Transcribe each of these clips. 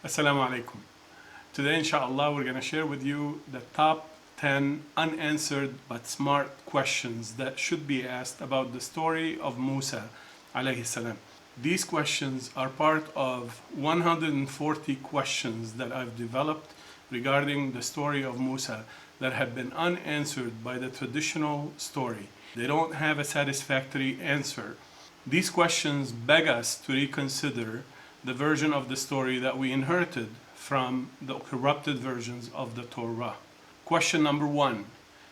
Assalamu alaikum. Today, inshallah, we're going to share with you the top 10 unanswered but smart questions that should be asked about the story of Musa alayhi salam. These questions are part of 140 questions that I've developed regarding the story of Musa that have been unanswered by the traditional story. They don't have a satisfactory answer. These questions beg us to reconsider the version of the story that we inherited from the corrupted versions of the Torah. Question number 1.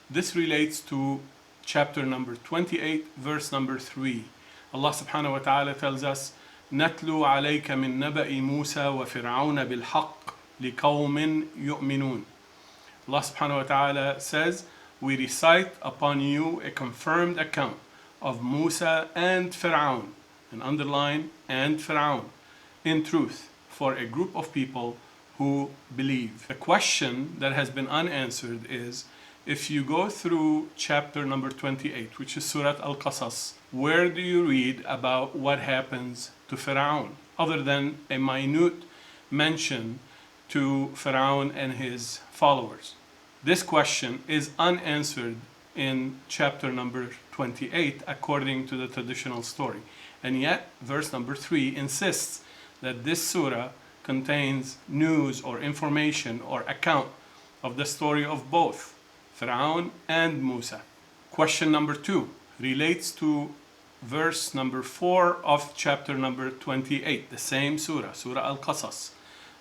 This relates to chapter number 28, verse number 3. Allah subhanahu wa ta'ala tells us, نَتْلُو عَلَيْكَ مِن نَبَإِ مُوسَى وَفِرْعَوْنَ بِالْحَقِّ لِقَوْمٍ يُؤْمِنُونَ. Allah subhanahu wa ta'ala says, we recite upon you a confirmed account of Musa and Fir'aun, and underline, and Fir'aun, in truth, for a group of people who believe. The question that has been unanswered is, if you go through chapter number 28, which is Surah Al-Qasas, where do you read about what happens to Fir'aun, other than a minute mention to Fir'aun and his followers? This question is unanswered in chapter number 28 according to the traditional story. And yet, verse number 3 insists that this surah contains news or information or account of the story of both Fir'aun and Musa. Question number 2 relates to verse number 4 of chapter number 28, the same surah, Surah Al-Qasas.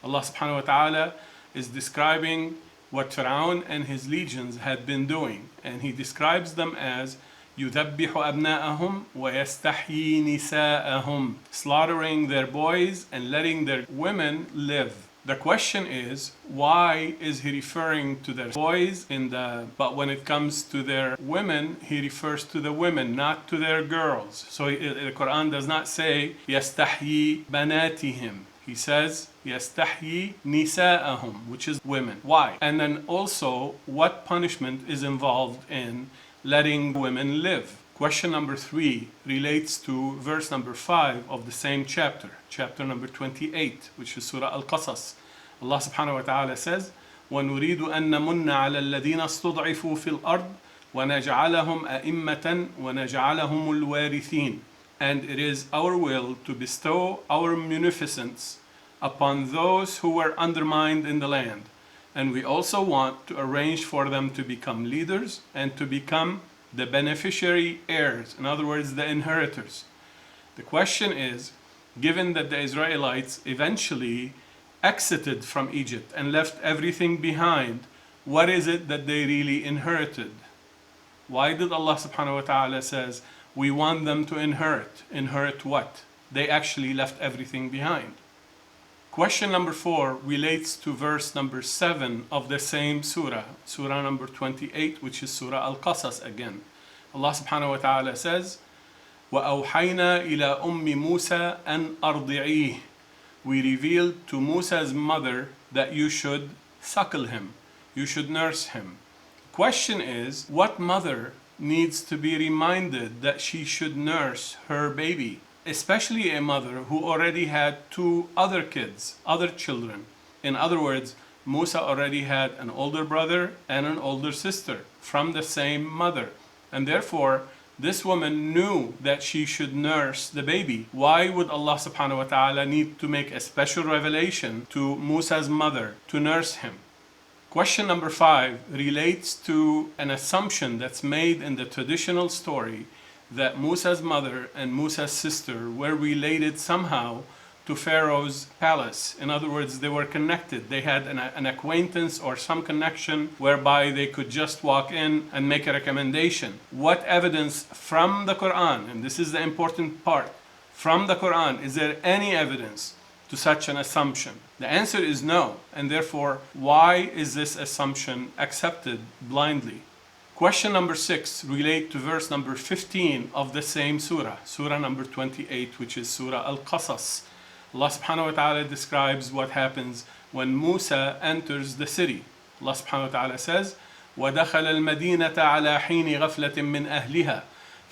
Allah subhanahu wa ta'ala is describing what Fir'aun and his legions had been doing, and he describes them as يُذَبِّحُ أَبْنَاءَهُمْ وَيَسْتَحْيِي نِسَاءَهُمْ, slaughtering their boys and letting their women live. The question is, why is he referring to their boys but when it comes to their women, he refers to the women, not to their girls. So the Quran does not say يَسْتَحْيِي بَنَاتِهِمْ. He says يَسْتَحْيِي نِسَاءَهُمْ, which is women. Why? And then also, what punishment is involved in letting women live? Question number 3 relates to verse number 5 of the same chapter, chapter number 28, which is Surah Al-Qasas. Allah subhanahu wa ta'ala says, وَنُرِيدُ أَن نَمُنَّ عَلَى الَّذِينَ اسْتُضْعِفُوا فِي الْأَرْضِ وَنَجْعَلَهُمْ أَئِمَّةً وَنَجْعَلَهُمُ الْوَارِثِينَ. And it is our will to bestow our munificence upon those who were undermined in the land. And we also want to arrange for them to become leaders and to become the beneficiary heirs, in other words, the inheritors. The question is, given that the Israelites eventually exited from Egypt and left everything behind, what is it that they really inherited? Why did Allah subhanahu wa ta'ala says, we want them to inherit? Inherit what? They actually left everything behind. Question number 4 relates to verse number 7 of the same surah, surah number 28, which is Surah Al-Qasas again. Allah subhanahu wa ta'ala says, وَأَوْحَيْنَا إِلَىٰ أُمِّ مُوسَىٰ أَنْ أَرْضِعِيهِ. We revealed to Musa's mother that you should suckle him, you should nurse him. Question is, what mother needs to be reminded that she should nurse her baby? Especially a mother who already had 2 other kids, other children. In other words, Musa already had an older brother and an older sister from the same mother. And therefore, this woman knew that she should nurse the baby. Why would Allah subhanahu wa ta'ala need to make a special revelation to Musa's mother to nurse him? Question number 5 relates to an assumption that's made in the traditional story that Musa's mother and Musa's sister were related somehow to Pharaoh's palace. In other words, they were connected. They had an acquaintance or some connection whereby they could just walk in and make a recommendation. What evidence from the Quran, and this is the important part, from the Quran, is there any evidence to such an assumption? The answer is no, and therefore, why is this assumption accepted blindly? Question number 6 relates to verse number 15 of the same surah, surah number 28, which is Surah Al-Qasas. Allah subhanahu wa ta'ala describes what happens when Musa enters the city. Allah subhanahu wa ta'ala says, وَدَخَلَ الْمَدِينَةَ عَلَى حِينِ غَفْلَةٍ مِّنْ أَهْلِهَا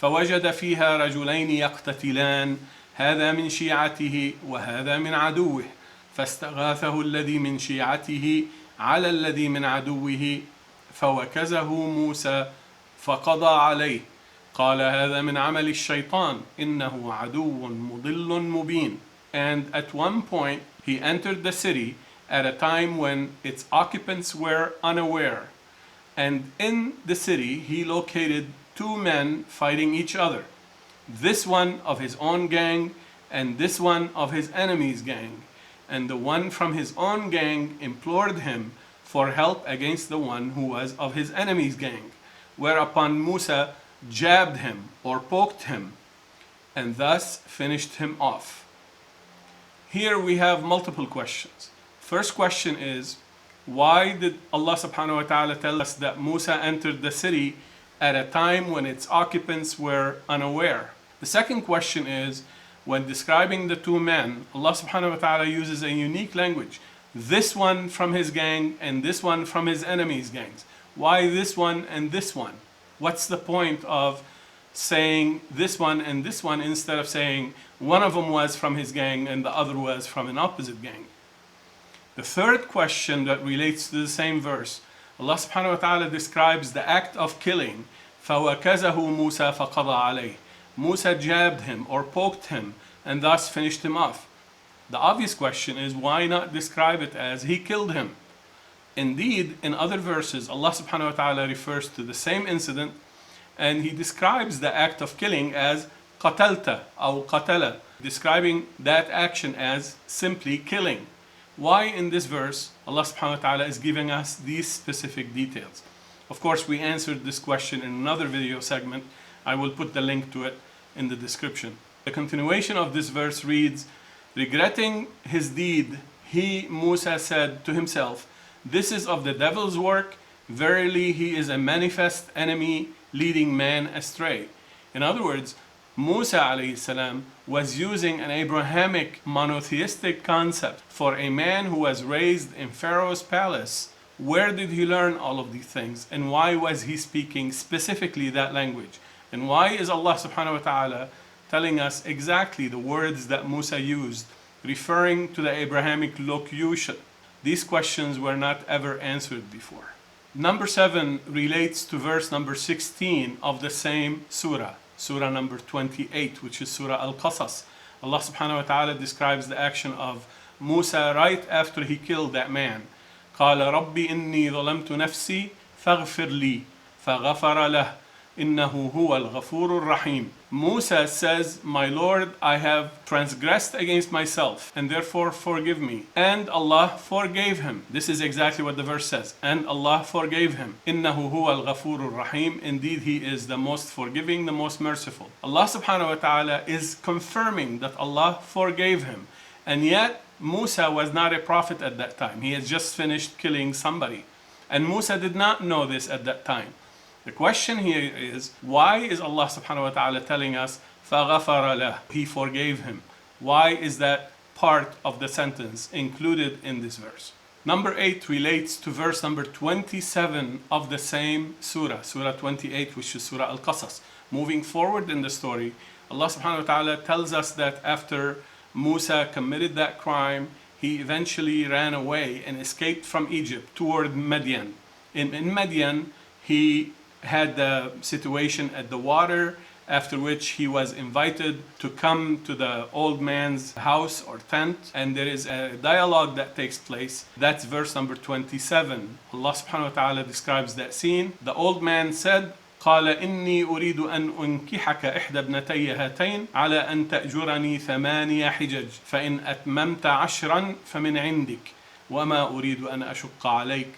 فَوَجَدَ فِيهَا رَجُلَيْنِ يَقْتَتِلَانِ هَذَا مِنْ شِيعَتِهِ وَهَذَا مِنْ عَدُوِّهِ فاستغاثه الذي من شيعته على الذي من عدوه فوكزه موسى فقضى عليه قال هذا من عمل الشيطان إنه عدو مضل مبين. And at one point he entered the city at a time when its occupants were unaware. And in the city he located two men fighting each other, this one of his own gang and this one of his enemy's gang. And the one from his own gang implored him for help against the one who was of his enemy's gang, whereupon Musa jabbed him or poked him and thus finished him off. Here we have multiple questions. First question is, why did Allah subhanahu wa ta'ala tell us that Musa entered the city at a time when its occupants were unaware? The second question is, when describing the two men, Allah subhanahu wa ta'ala uses a unique language. This one from his gang and this one from his enemy's gangs. Why this one and this one? What's the point of saying this one and this one instead of saying one of them was from his gang and the other was from an opposite gang? The third question that relates to the same verse, Allah subhanahu wa ta'ala describes the act of killing. فَوَكَزَهُ مُوسَى فَقَضَى عَلَيْهِ. Musa jabbed him or poked him and thus finished him off. The obvious question is, why not describe it as he killed him? Indeed, in other verses, Allah subhanahu wa ta'ala refers to the same incident and he describes the act of killing as qatalta or qatala, describing that action as simply killing. Why in this verse Allah subhanahu wa ta'ala is giving us these specific details? Of course, we answered this question in another video segment. I will put the link to it in the description. The continuation of this verse reads, regretting his deed, he, Musa, said to himself, this is of the devil's work. Verily, he is a manifest enemy, leading man astray. In other words, Musa alayhi salam was using an Abrahamic monotheistic concept for a man who was raised in Pharaoh's palace. Where did he learn all of these things? And why was he speaking specifically that language? And why is Allah subhanahu wa ta'ala telling us exactly the words that Musa used, referring to the Abrahamic locution? These questions were not ever answered before. Number 7 relates to verse number 16 of the same surah, surah number 28, which is Surah Al-Qasas. Allah subhanahu wa ta'ala describes the action of Musa right after he killed that man. قال رب إني ظلمت نفسي فاغفر لي فغفر له إنه هو الغفور الرحيم. Musa says, my Lord, I have transgressed against myself and therefore forgive me. And Allah forgave him. This is exactly what the verse says. And Allah forgave him. إنه هو الغفور الرحيم. Indeed, he is the most forgiving, the most merciful. Allah subhanahu wa ta'ala is confirming that Allah forgave him. And yet, Musa was not a prophet at that time. He had just finished killing somebody. And Musa did not know this at that time. The question here is, why is Allah subhanahu wa ta'ala telling us, فَغَفَرَ لَهُ, he forgave him? Why is that part of the sentence included in this verse? Number 8 relates to verse number 27 of the same surah, surah 28, which is Surah Al-Qasas. Moving forward in the story, Allah subhanahu wa ta'ala tells us that after Musa committed that crime, he eventually ran away and escaped from Egypt toward Midian. In Midian, he had the situation at the water, after which he was invited to come to the old man's house or tent, and there is a dialogue that takes place. That's verse number 27. Allah subhanahu wa ta'ala describes that scene. The old man said, قال إني أريد أن أنكحك إحدى ابنتي هاتين على أن تأجرني 8 حجج فإن أتممت 10 فمن عندك وما أريد أن أشق عليك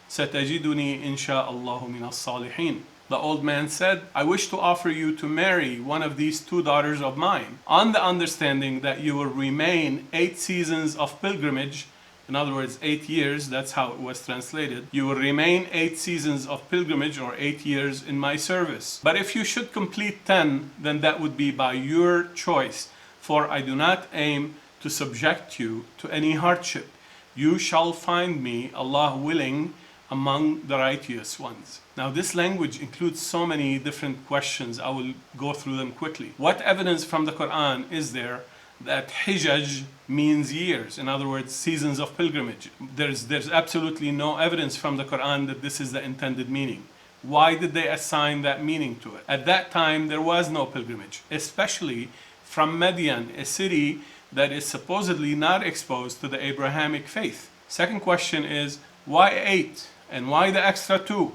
ستجدني إن شاء الله من الصالحين. The old man said, I wish to offer you to marry one of these 2 daughters of mine, on the understanding that you will remain 8 seasons of pilgrimage. In other words, 8 years, that's how it was translated. You will remain 8 seasons of pilgrimage or 8 years in my service. But if you should complete 10, then that would be by your choice. For I do not aim to subject you to any hardship. You shall find me, Allah willing, among the righteous ones. Now this language includes so many different questions. I will go through them quickly. What evidence from the Quran is there that Hijaj means years. In other words, seasons of pilgrimage. There's absolutely no evidence from the Quran that this is the intended meaning. Why did they assign that meaning to it? At that time, there was no pilgrimage, especially from Madian, a city that is supposedly not exposed to the Abrahamic faith. Second question is, why 8? And why the extra 2?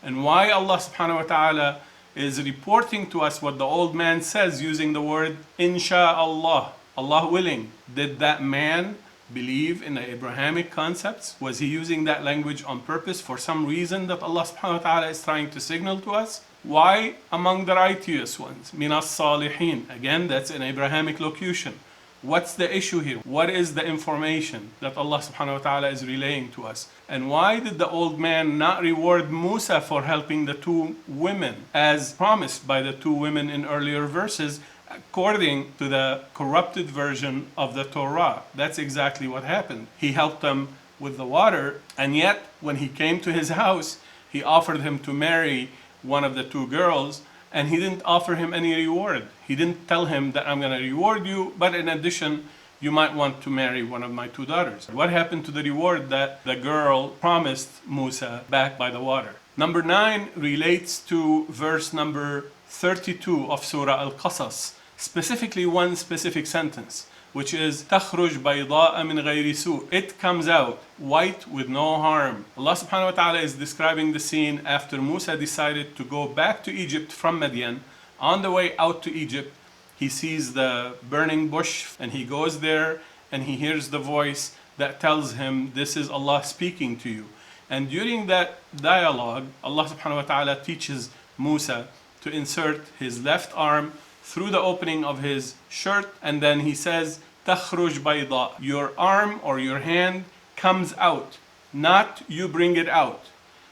And why Allah subhanahu wa ta'ala is reporting to us what the old man says using the word insha'Allah, Allah willing. Did that man believe in the Abrahamic concepts? Was he using that language on purpose for some reason that Allah subhanahu wa ta'ala is trying to signal to us? Why among the righteous ones? Minas salihin. Again, that's an Abrahamic locution. What's the issue here? What is the information that Allah subhanahu wa ta'ala is relaying to us? And why did the old man not reward Musa for helping the 2 women as promised by the 2 women in earlier verses according to the corrupted version of the Torah? That's exactly what happened. He helped them with the water, and yet when he came to his house, he offered him to marry one of the 2 girls, and he didn't offer him any reward. He didn't tell him that I'm going to reward you, but in addition, you might want to marry one of my 2 daughters. What happened to the reward that the girl promised Musa back by the water? Number 9 relates to verse number 32 of Surah Al-Qasas, specifically one specific sentence, which is تخرج بيضاء من غير سوء. It comes out white with no harm. Allah subhanahu wa ta'ala is describing the scene after Musa decided to go back to Egypt from Madian. On the way out to Egypt, he sees the burning bush and he goes there and he hears the voice that tells him, this is Allah speaking to you. And during that dialogue, Allah subhanahu wa ta'ala teaches Musa to insert his left arm through the opening of his shirt, and then he says, تخرج بيضاء. Your arm or your hand comes out, not you bring it out.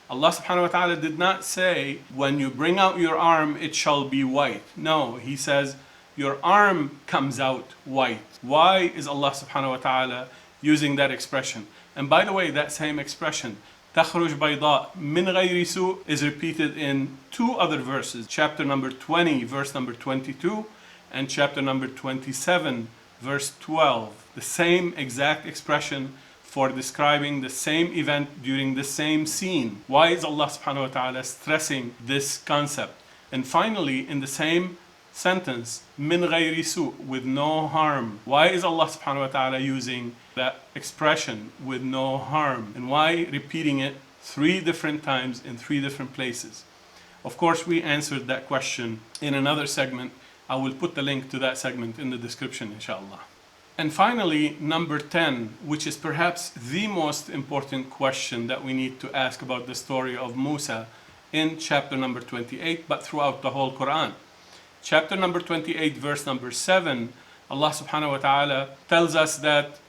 Allah subhanahu wa ta'ala did not say, when you bring out your arm, it shall be white. No, He says, your arm comes out white. Why is Allah subhanahu wa ta'ala using that expression? And by the way, that same expression, تخرج بيضاء من غير سوء, is repeated in 2 other verses. Chapter number 20, verse number 22, and chapter number 27, verse 12. The same exact expression for describing the same event during the same scene. Why is Allah subhanahu wa ta'ala stressing this concept? And finally, in the same sentence, min ghayri su, with no harm. Why is Allah subhanahu wa ta'ala using that expression, with no harm? And why repeating it 3 different times in 3 different places? Of course, we answered that question in another segment. I will put the link to that segment in the description, inshallah. And finally, number 10, which is perhaps the most important question that we need to ask about the story of Musa in chapter number 28, but throughout the whole Quran. Chapter number 28, verse number 7, Allah subhanahu wa ta'ala tells us that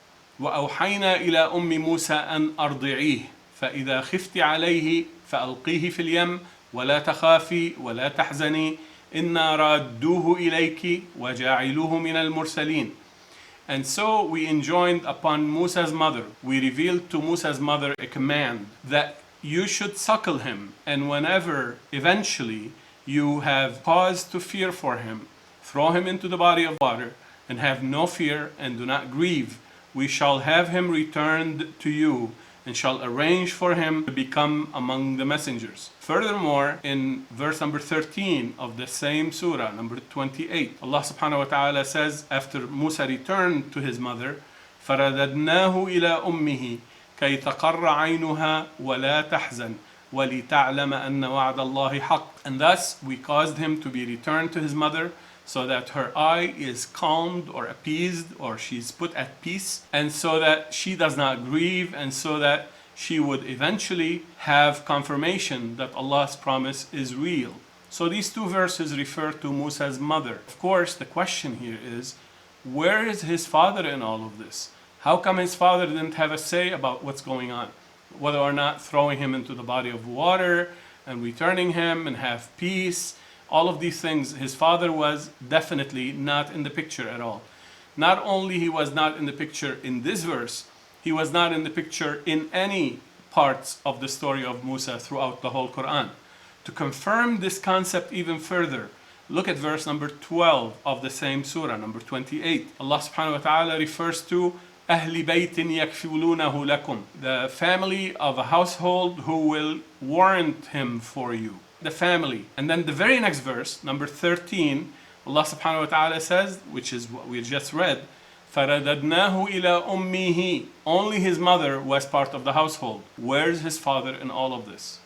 وَأَوْحَيْنَا إِلَىٰ أُمِّ مُوسَىٰ أَنْ أَرْضِعِيهِ فَإِذَا خِفْتِ عَلَيْهِ فَأَلْقِيهِ فِي الْيَمِّ وَلَا تَخَافِي وَلَا تَحْزَنِي إِنَّا رَادُّوهُ إِلَيْكِ وَجَاعِلُوهُ مِنَ الْمُرْسَلِينَ. And so we enjoined upon Musa's mother, we revealed to Musa's mother a command that you should suckle him, and whenever eventually you have cause to fear for him, throw him into the body of water and have no fear and do not grieve. We shall have him returned to you and shall arrange for him to become among the messengers. Furthermore, in verse number 13 of the same surah, number 28, Allah subhanahu wa ta'ala says, after Musa returned to his mother, فَرَدَدْنَاهُ إِلَىٰ أُمِّهِ كَيْ تَقَرَّ عَيْنُهَا وَلَا تَحْزَنْ وَلِتَعْلَمَ أَنَّ وَعْدَ اللَّهِ حَقٌّ. And thus we caused him to be returned to his mother, so that her eye is calmed or appeased, or she's put at peace, and so that she does not grieve, and so that she would eventually have confirmation that Allah's promise is real. So these 2 verses refer to Musa's mother. Of course, the question here is, where is his father in all of this? How come his father didn't have a say about what's going on? Whether or not throwing him into the body of water and returning him and have peace. All of these things, his father was definitely not in the picture at all. Not only he was not in the picture in this verse, he was not in the picture in any parts of the story of Musa throughout the whole Quran. To confirm this concept even further, Look at verse number 12 of the same surah, number 28. Allah subhanahu wa ta'ala refers to أهل بيت يكفلونه لكم, the family of a household who will warrant him for you. The family. And then the very next verse, number 13, Allah subhanahu wa ta'ala says, which is what we just read, فَرَدَدْنَاهُ إِلَىٰ أُمِّهِ. Only his mother was part of the household. Where's his father in all of this?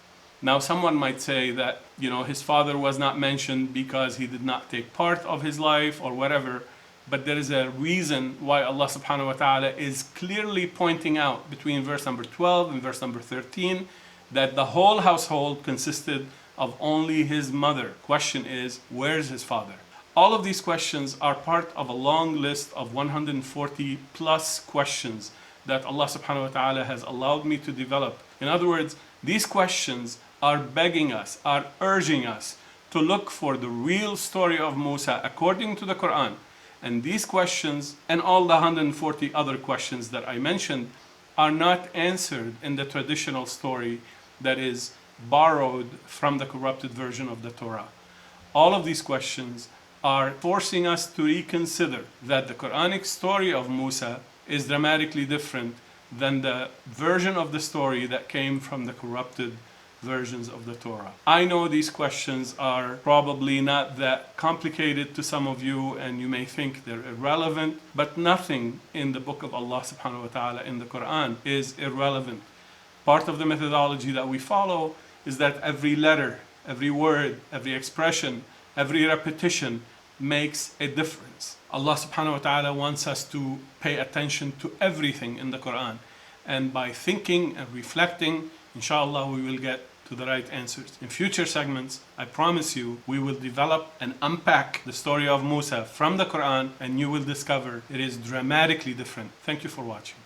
Now someone might say that, his father was not mentioned because he did not take part of his life or whatever. But there is a reason why Allah subhanahu wa ta'ala is clearly pointing out between verse number 12 and verse number 13 that the whole household consisted of only his mother. Question is, where's his father? All of these questions are part of a long list of 140 plus questions that Allah subhanahu wa ta'ala has allowed me to develop. In other words, these questions are begging us, are urging us to look for the real story of Musa according to the Quran. And these questions and all the 140 other questions that I mentioned are not answered in the traditional story that is borrowed from the corrupted version of the Torah. All of these questions are forcing us to reconsider that the Quranic story of Musa is dramatically different than the version of the story that came from the corrupted versions of the Torah. I know these questions are probably not that complicated to some of you and you may think they're irrelevant, but nothing in the book of Allah subhanahu wa ta'ala in the Quran is irrelevant. Part of the methodology that we follow is that every letter, every word, every expression, every repetition makes a difference. Allah subhanahu wa ta'ala wants us to pay attention to everything in the Quran. And by thinking and reflecting, inshallah, we will get to the right answers. In future segments, I promise you, we will develop and unpack the story of Musa from the Quran and you will discover it is dramatically different. Thank you for watching.